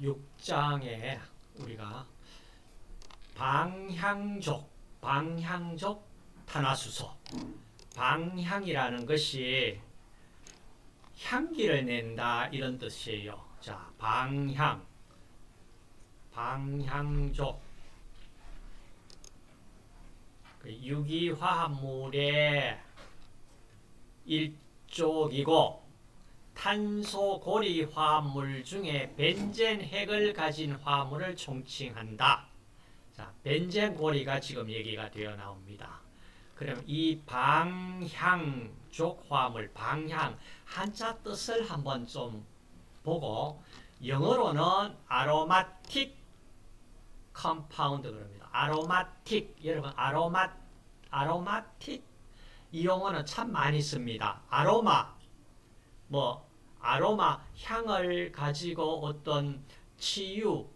6장에 우리가 방향족 탄화수소. 방향이라는 것이 향기를 낸다 이런 뜻이에요. 자, 방향족. 그 유기화합물의 일족이고 탄소 고리 화합물 중에 벤젠 핵을 가진 화합물을 총칭한다. 자, 벤젠 고리가 지금 얘기가 되어 나옵니다. 그럼 이 방향족 화합물, 방향 한자 뜻을 한번 좀 보고 영어로는 aromatic compound 그럽니다. aromatic 여러분 aromatic 이 용어는 참 많이 씁니다. 아로마 아로마 향을 가지고 어떤 치유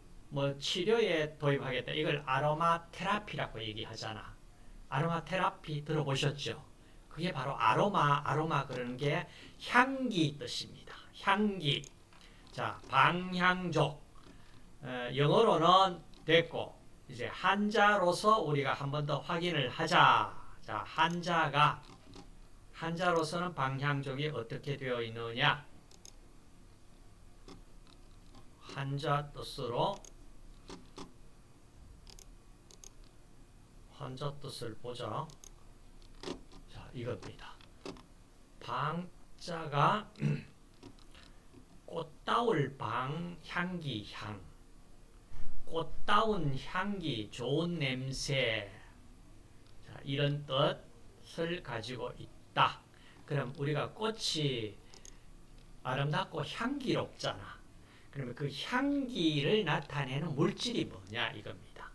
치료에 도입하겠다. 이걸 아로마 테라피라고 얘기하잖아. 아로마 테라피 들어보셨죠? 그게 바로 아로마 그러는 게 향기 뜻입니다. 향기. 자, 방향족. 영어로는 됐고 이제 한자로서 우리가 한 번 더 확인을 하자. 자, 한자로서는 방향족이 어떻게 되어 있느냐? 한자 뜻으로 한자 뜻을 보자. 자, 이겁니다. 방자가 꽃다울 방, 향기, 향. 꽃다운 향기, 좋은 냄새. 자, 이런 뜻을 가지고 있다. 그럼 우리가 꽃이 아름답고 향기롭잖아. 그러면 그 향기를 나타내는 물질이 뭐냐 이겁니다.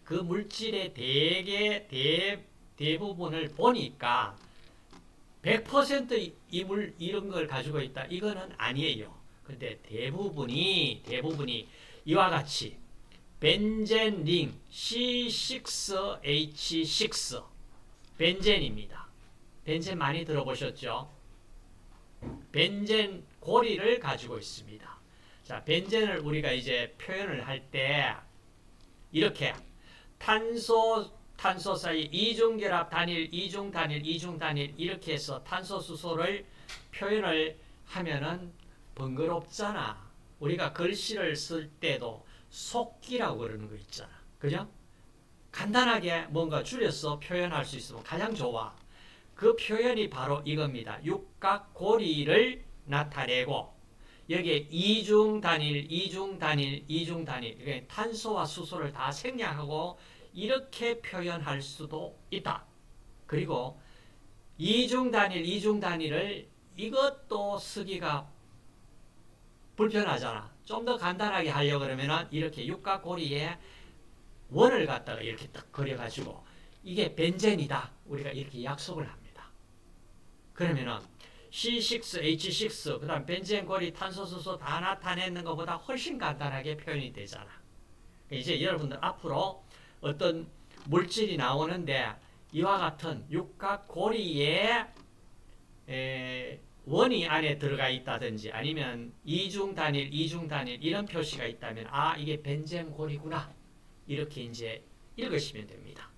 그 물질의 대부분을 보니까 100% 이런 걸 가지고 있다. 이거는 아니에요. 근데 대부분이 이와 같이 벤젠 링 C6H6 벤젠입니다. 벤젠 많이 들어보셨죠? 벤젠 고리를 가지고 있습니다. 자, 벤젠을 우리가 이제 표현을 할 때 이렇게 탄소 사이 이중결합 단일, 이중 단일 이렇게 해서 탄소 수소를 표현을 하면은 번거롭잖아. 우리가 글씨를 쓸 때도 속기라고 그러는 거 있잖아. 그죠? 간단하게 뭔가 줄여서 표현할 수 있으면 가장 좋아. 그 표현이 바로 이겁니다. 육각고리를 나타내고 여기에 이중 단일 탄소와 수소를 다 생략하고 이렇게 표현할 수도 있다. 그리고 이중 단일을 이것도 쓰기가 불편하잖아. 좀 더 간단하게 하려고 그러면은 이렇게 육각고리에 원을 갖다가 이렇게 딱 그려가지고 이게 벤젠이다. 우리가 이렇게 약속을 합니다. 그러면은 C6H6 그 다음 벤젠 고리 탄소수소 다 나타내는 것보다 훨씬 간단하게 표현이 되잖아. 이제 여러분들 앞으로 어떤 물질이 나오는데 이와 같은 육각고리에 원이 안에 들어가 있다든지 아니면 이중 단일 이런 표시가 있다면 아 이게 벤젠 고리구나 이렇게 이제 읽으시면 됩니다.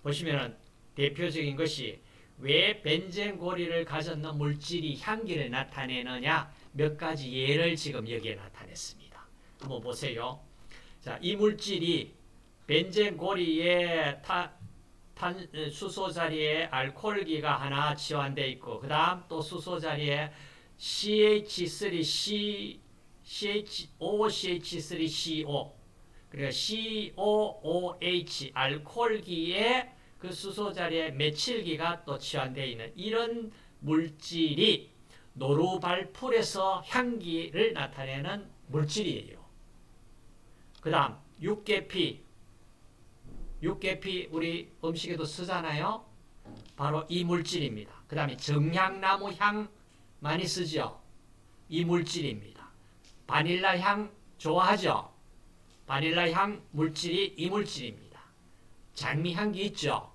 보시면은 대표적인 것이 왜 벤젠 고리를 가졌는 물질이 향기를 나타내느냐 몇 가지 예를 지금 여기에 나타냈습니다. 한번 보세요. 자, 이 물질이 벤젠 고리에 수소 자리에 알코올기가 하나 지원되어 있고 그 다음 또 수소 자리에 OCH3CO 그리고 COOH 알코올기에 그 수소 자리에 메칠기가 또 치환되어 있는 이런 물질이 노루발풀에서 향기를 나타내는 물질이에요. 그 다음 육계피 우리 음식에도 쓰잖아요. 바로 이 물질입니다. 그 다음에 정향나무 향 많이 쓰죠. 이 물질입니다. 바닐라 향 좋아하죠. 바닐라 향 물질이 이 물질입니다. 장미 향기 있죠.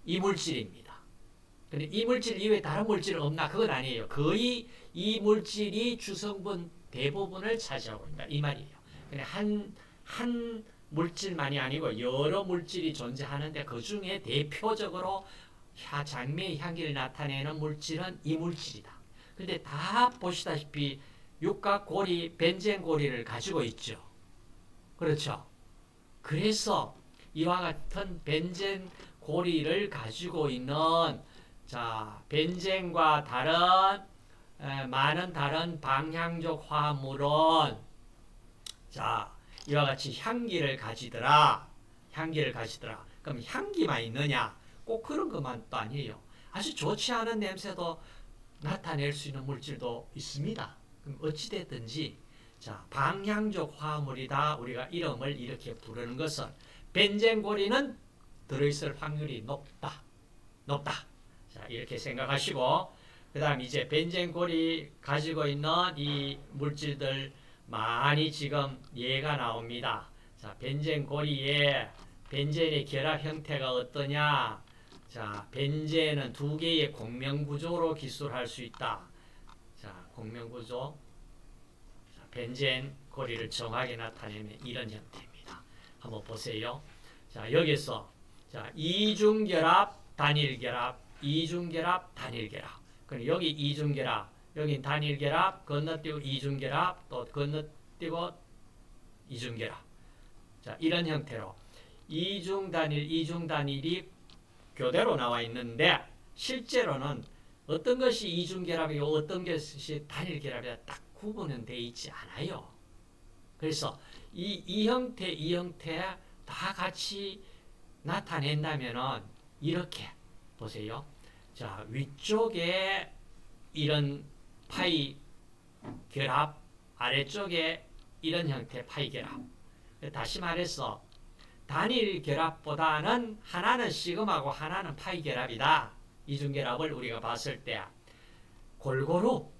이 물질입니다. 근데 이 물질 이외에 다른 물질은 없나? 그건 아니에요. 거의 이 물질이 주성분 대부분을 차지하고 있다 이 말이에요. 그냥 한 물질만이 아니고 여러 물질이 존재하는데 그 중에 대표적으로 장미의 향기를 나타내는 물질은 이 물질이다. 근데 다 보시다시피 육각고리, 벤젠고리를 가지고 있죠. 그렇죠. 그래서 이와 같은 벤젠고리를 가지고 있는 자 벤젠과 다른 많은 다른 방향적 화합물은 자 이와 같이 향기를 가지더라. 향기를 가지더라. 그럼 향기만 있느냐? 꼭 그런 것만도 아니에요. 아주 좋지 않은 냄새도 나타낼 수 있는 물질도 있습니다. 그럼 어찌됐든지 자 방향적 화합물이다. 우리가 이름을 이렇게 부르는 것은 벤젠고리는 들어있을 확률이 높다. 자 이렇게 생각하시고 그 다음 이제 벤젠골이 가지고 있는 이 물질들 많이 지금 예가 나옵니다. 자, 벤젠고리에 벤젠의 결합 형태가 어떠냐? 자, 벤젠은 두 개의 공명구조로 기술할 수 있다. 자, 공명구조. 자, 벤젠 고리를 정확하게 나타내면 이런 형태입니다. 한번 보세요. 자, 여기서 자, 이중결합, 단일결합, 이중결합, 단일결합. 그럼 여기 이중결합, 여긴 단일결합, 건너뛰고 이중결합, 또 건너뛰고 이중결합. 자, 이런 형태로 이중단일, 이중단일이 교대로 나와 있는데 실제로는 어떤 것이 이중결합이고 어떤 것이 단일결합이다 딱 구분은 되어 있지 않아요. 그래서 이 형태, 이 형태 다 같이 나타낸다면은 이렇게 보세요. 자, 위쪽에 이런 파이 결합, 아래쪽에 이런 형태 파이 결합. 다시 말해서 단일 결합보다는 하나는 시그마고 하나는 파이 결합이다. 이중 결합을 우리가 봤을 때 골고루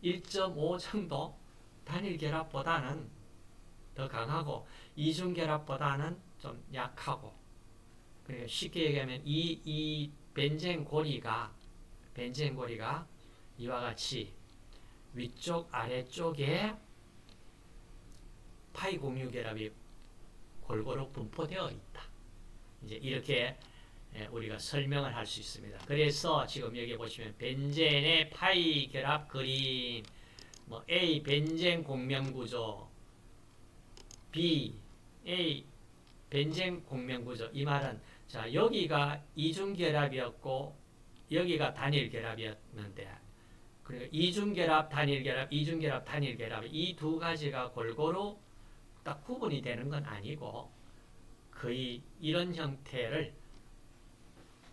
1.5 정도 단일 결합보다는 더 강하고 이중 결합보다는 좀 약하고 그러니까 쉽게 얘기하면 이 벤젠고리가 이와 같이 위쪽 아래쪽에 파이 공유 결합이 골고루 분포되어 있다. 이제 이렇게 우리가 설명을 할 수 있습니다. 그래서 지금 여기 보시면 벤젠의 파이 결합 그림, 뭐 A 벤젠 공명 구조, B A 벤젠 공명 구조. 이 말은 자 여기가 이중 결합이었고 여기가 단일 결합이었는데 그리고 이중 결합, 단일 결합, 이중 결합, 단일 결합 이 두 가지가 골고루 딱 구분이 되는 건 아니고 거의 이런 형태를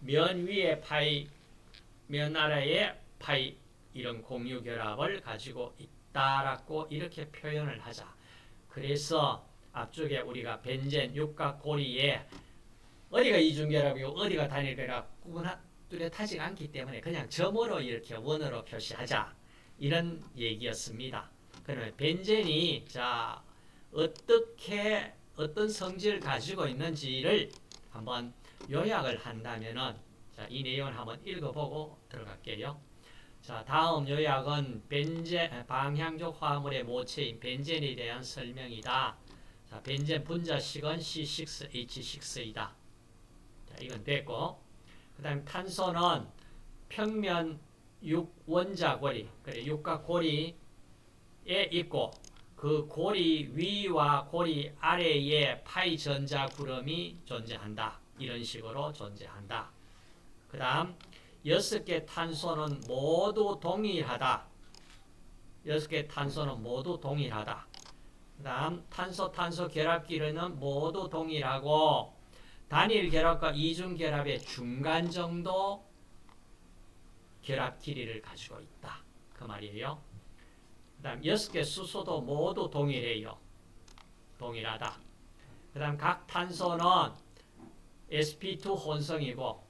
면 위에 파이, 면 아래에 파이 이런 공유 결합을 가지고 있다라고 이렇게 표현을 하자. 그래서 앞쪽에 우리가 벤젠 육각고리에 어디가 이중결합이고 어디가 단일결합 뚜렷하지 않기 때문에 그냥 점으로 이렇게 원으로 표시하자. 이런 얘기였습니다. 그러면 벤젠이 자 어떻게 어떤 성질을 가지고 있는지를 한번 요약을 한다면은 자, 이 내용을 한번 읽어보고 들어갈게요. 자, 다음 요약은 방향적 화합물의 모체인 벤젠에 대한 설명이다. 자, 벤젠 분자식은 C6H6이다. 자, 이건 됐고, 그 다음 탄소는 평면 6원자고리, 그래, 육각고리에 있고, 그 고리 위와 고리 아래에 파이 전자 구름이 존재한다. 이런 식으로 존재한다. 그 다음 6개 탄소는 모두 동일하다. 6개 탄소는 모두 동일하다. 그 다음 탄소 결합끼리는 모두 동일하고 단일 결합과 이중 결합의 중간 정도 결합 길이를 가지고 있다. 그 말이에요. 그 다음 6개 수소도 모두 동일해요. 동일하다. 그 다음 각 탄소는 sp2 혼성이고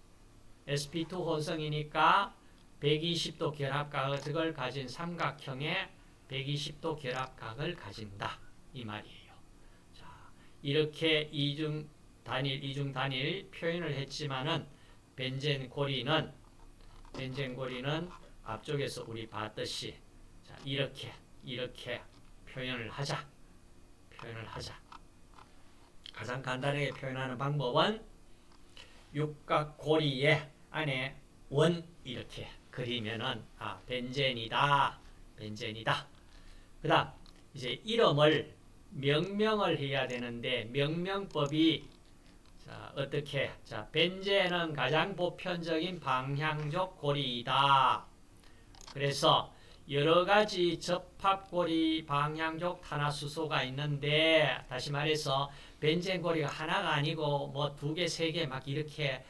sp2 혼성이니까 120도 결합각을 가진 삼각형의 120도 결합각을 가진다. 이 말이에요. 자, 이렇게 이중 단일 표현을 했지만은 벤젠고리는 앞쪽에서 우리 봤듯이 자, 이렇게 이렇게 표현을 하자. 가장 간단하게 표현하는 방법은 육각고리에 안에 원 이렇게 그리면은 벤젠이다. 그다음 이제 이름을 명명을 해야 되는데 명명법이 어떻게? 벤젠은 가장 보편적인 방향족 고리이다. 그래서 여러 가지 접합고리 방향족 탄화수소가 있는데 다시 말해서 벤젠 고리가 하나가 아니고 뭐 두 개, 세 개 막 이렇게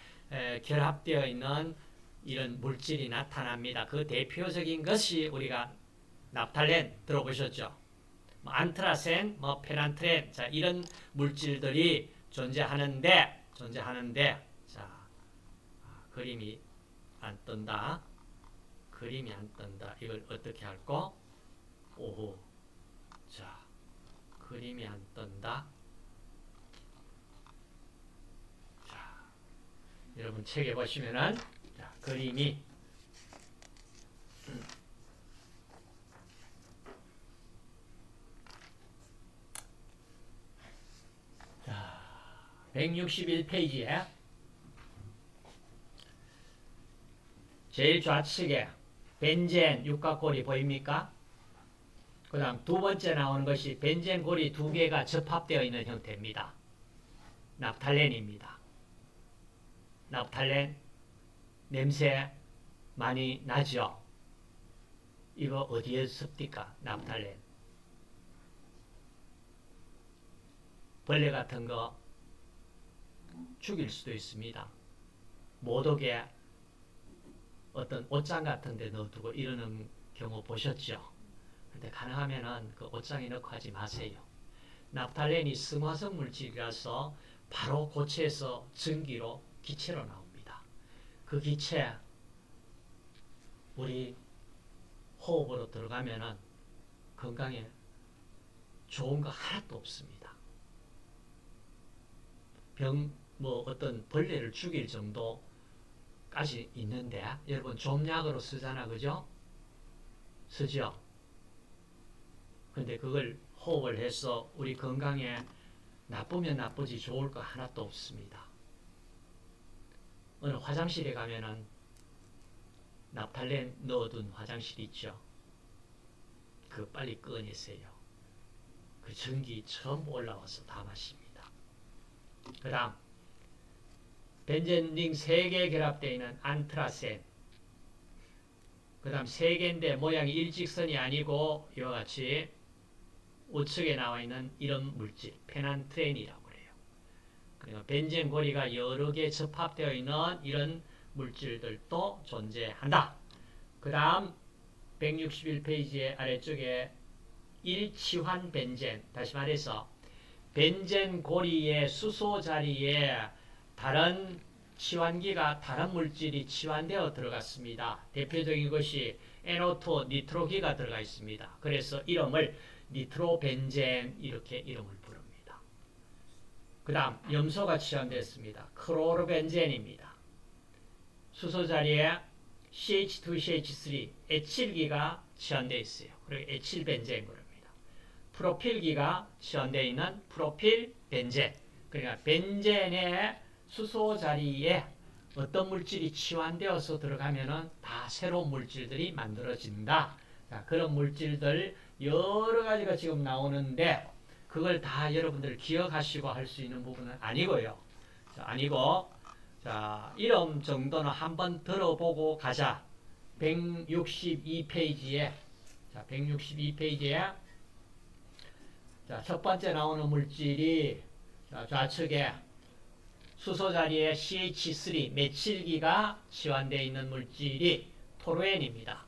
결합되어 있는 이런 물질이 나타납니다. 그 대표적인 것이 우리가 납탈렌 들어보셨죠? 뭐 안트라센, 뭐 페난트렌, 이런 물질들이 존재하는데 그림이 안 뜬다. 이걸 어떻게 할까? 오호. 그림이 안 뜬다. 여러분 책에 보시면은 그림이 161페이지에 제일 좌측에 벤젠 육각고리 보입니까? 그 다음 두 번째 나오는 것이 벤젠 고리 두 개가 접합되어 있는 형태입니다. 납탈렌입니다. 납탈렌 냄새 많이 나죠? 이거 어디에 씁니까? 납탈렌. 벌레 같은 거 죽일 수도 있습니다. 모독에 어떤 옷장 같은 데 넣어두고 이러는 경우 보셨죠? 근데 가능하면은 그 옷장에 넣고 하지 마세요. 납탈렌이 승화성 물질이라서 바로 고체에서 전기로 기체로 나옵니다. 그 기체 우리 호흡으로 들어가면은 건강에 좋은 거 하나도 없습니다. 뭐 어떤 벌레를 죽일 정도까지 있는데 여러분 좀약으로 쓰잖아, 그죠? 쓰죠? 근데 그걸 호흡을 해서 우리 건강에 나쁘면 나쁘지 좋을 거 하나도 없습니다. 어느 화장실에 가면은 납탈렌 넣어둔 화장실 있죠? 그거 빨리 꺼내세요. 그 전기 전부 올라와서 다 마십니다. 그 다음 벤젠 링 3개 결합되어 있는 안트라센. 그 다음 3개인데 모양이 일직선이 아니고 이와 같이 우측에 나와 있는 이런 물질 페난트렌이라고 해요. 그러니까 벤젠 고리가 여러 개 접합되어 있는 이런 물질들도 존재한다. 그 다음 161페이지의 아래쪽에 1치환 벤젠, 다시 말해서 벤젠 고리의 수소 자리에 다른 치환기가 다른 물질이 치환되어 들어갔습니다. 대표적인 것이 NO2 니트로기가 들어가 있습니다. 그래서 이름을 니트로벤젠 이렇게 이름을 부릅니다. 그 다음 염소가 치환됐습니다. 크로르벤젠입니다. 수소 자리에 CH2CH3 에칠기가 치환되어 있어요. 그리고 에칠벤젠 그럽니다. 프로필기가 치환되어 있는 프로필벤젠. 그러니까 벤젠의 수소 자리에 어떤 물질이 치환되어서 들어가면은 다 새로운 물질들이 만들어진다. 자, 그런 물질들 여러 가지가 지금 나오는데 그걸 다 여러분들 기억하시고 할 수 있는 부분은 아니고요. 자, 이름 정도는 한번 들어보고 가자. 162페이지에 자, 162페이지에 자, 첫 번째 나오는 물질이 자, 좌측에 수소 자리에 CH3 메칠기가 치환되어 있는 물질이 토루엔입니다.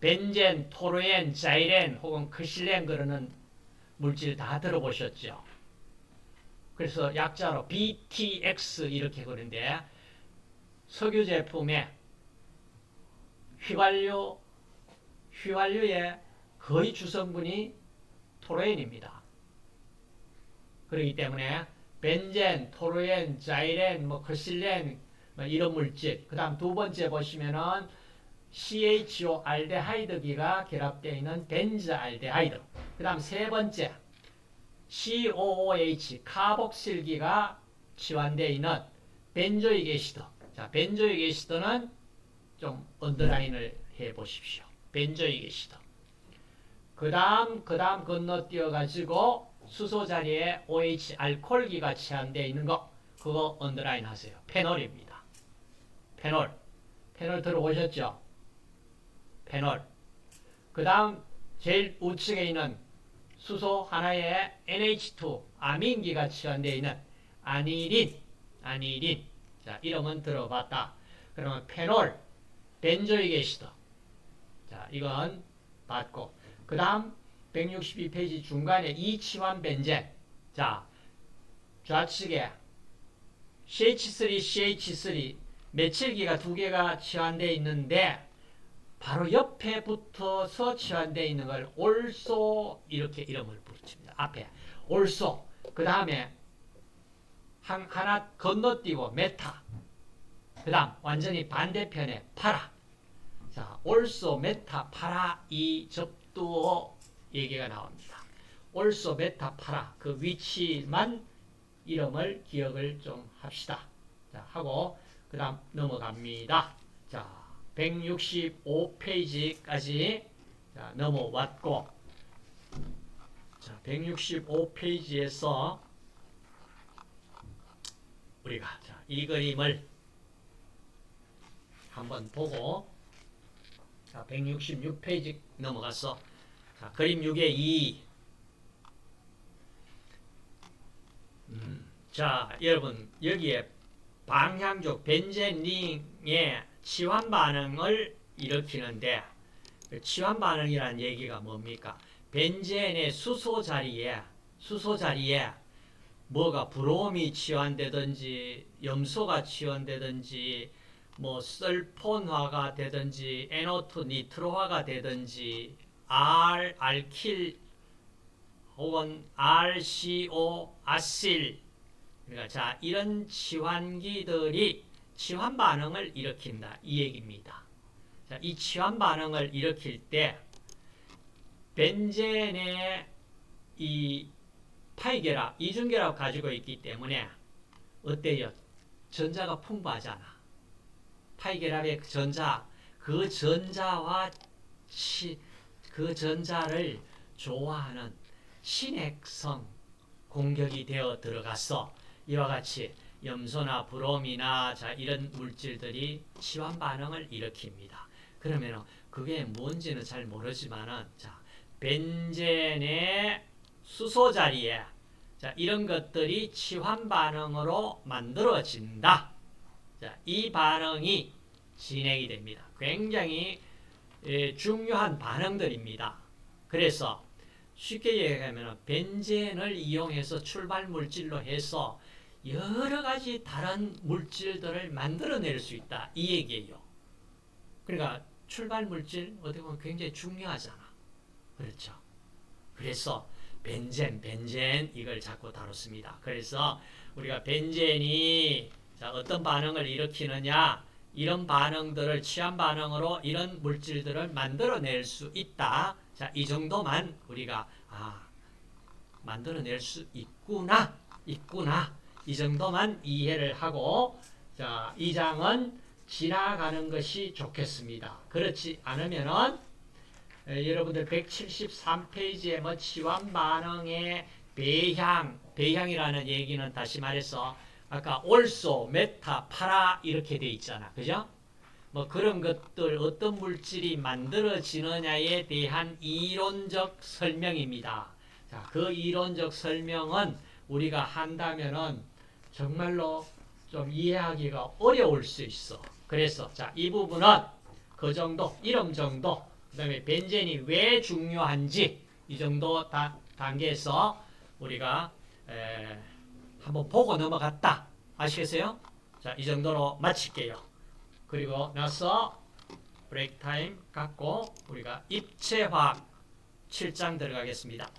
벤젠, 토루엔, 자이렌 혹은 크실렌 그러는 물질 다 들어보셨죠? 그래서 약자로 BTX 이렇게 그러는데 석유 제품에 휘발유의 거의 주성분이 토루엔입니다. 그렇기 때문에 벤젠, 토루엔, 자이렌, 크실렌 이런 물질. 그 다음 두 번째 보시면은 CHO 알데하이드기가 결합되어 있는 벤즈알데하이드. 그 다음 세 번째 COOH 카복실기가 치환되어 있는 벤조익 애시드. 자, 벤조익 애시드는 좀 언더라인을 해 보십시오. 벤조익 애시드. 그 다음 건너뛰어 가지고 수소 자리에 OH 알코올기가 치환되어 있는 거, 그거 언더라인 하세요. 페놀입니다. 페놀. 페놀 들어오셨죠? 페놀. 그 다음 제일 우측에 있는 수소 하나에 NH2 아민기가 치환되어 있는 아니린. 자, 이름은 들어봤다. 그러면 페놀, 벤조익 애시드. 자, 이건 봤고. 그 다음 162페이지 중간에 이치환 벤젠. 자, 좌측에 CH3 메칠기가 두 개가 치환되어 있는데 바로 옆에 붙어서 치환되어 있는 걸 올소 이렇게 이름을 붙입니다. 앞에 올소. 그 다음에 하나 건너뛰고 메타. 그 다음 완전히 반대편에 파라. 자, 올소 메타 파라 이 접두어 얘기가 나옵니다. 올소 메타 파라 그 위치만 이름을 기억을 좀 합시다. 자, 하고 그 다음 넘어갑니다. 자, 165페이지까지 자, 넘어왔고, 자, 165페이지에서 우리가 자, 이 그림을 한번 보고, 자, 166페이지 넘어갔어. 자, 그림 6의 2. 자, 여러분 여기에 방향적 벤젠링의 치환 반응을 일으키는데, 치환 반응이라는 얘기가 뭡니까? 벤젠의 수소 자리에 뭐가 브롬이 치환되든지 염소가 치환되든지 뭐 설폰화가 되든지 NO2 니트로화가 되든지 알킬 혹은 RCO 아실, 그러니까 자, 이런 치환기들이 치환 반응을 일으킨다 이 얘기입니다. 자, 이 치환 반응을 일으킬 때 벤젠의 이 파이결합, 이중결합 가지고 있기 때문에 어때요? 전자가 풍부하잖아. 파이결합의 전자, 그 전자와 그 전자를 좋아하는 신핵성 공격이 되어 들어갔어. 이와 같이 염소나 브롬이나 자, 이런 물질들이 치환 반응을 일으킵니다. 그러면 그게 뭔지는 잘 모르지만은 자, 벤젠의 수소 자리에 자, 이런 것들이 치환 반응으로 만들어진다. 자, 이 반응이 진행이 됩니다. 굉장히 중요한 반응들입니다. 그래서 쉽게 얘기하면 벤젠을 이용해서 출발 물질로 해서 여러 가지 다른 물질들을 만들어낼 수 있다 이 얘기예요. 그러니까 출발 물질 어떻게 보면 굉장히 중요하잖아. 그렇죠? 그래서 벤젠 이걸 자꾸 다뤘습니다. 그래서 우리가 벤젠이 자, 어떤 반응을 일으키느냐, 이런 반응들을 치환 반응으로 이런 물질들을 만들어낼 수 있다. 자, 이 정도만 우리가 만들어낼 수 있구나. 이 정도만 이해를 하고, 자, 이 장은 지나가는 것이 좋겠습니다. 그렇지 않으면은 여러분들 173페이지에 뭐 치환 반응의 배향이라는 얘기는 다시 말해서 아까 올소, 메타, 파라 이렇게 돼 있잖아. 그죠? 뭐 그런 것들 어떤 물질이 만들어지느냐에 대한 이론적 설명입니다. 자, 그 이론적 설명은 우리가 한다면은 정말로 좀 이해하기가 어려울 수 있어. 그래서 자, 이 부분은 그 정도, 이름 정도, 그 다음에 벤젠이 왜 중요한지 이 정도 단계에서 우리가 한번 보고 넘어갔다. 아시겠어요? 자, 이 정도로 마칠게요. 그리고 나서 브레이크 타임 갖고 우리가 입체화학 7장 들어가겠습니다.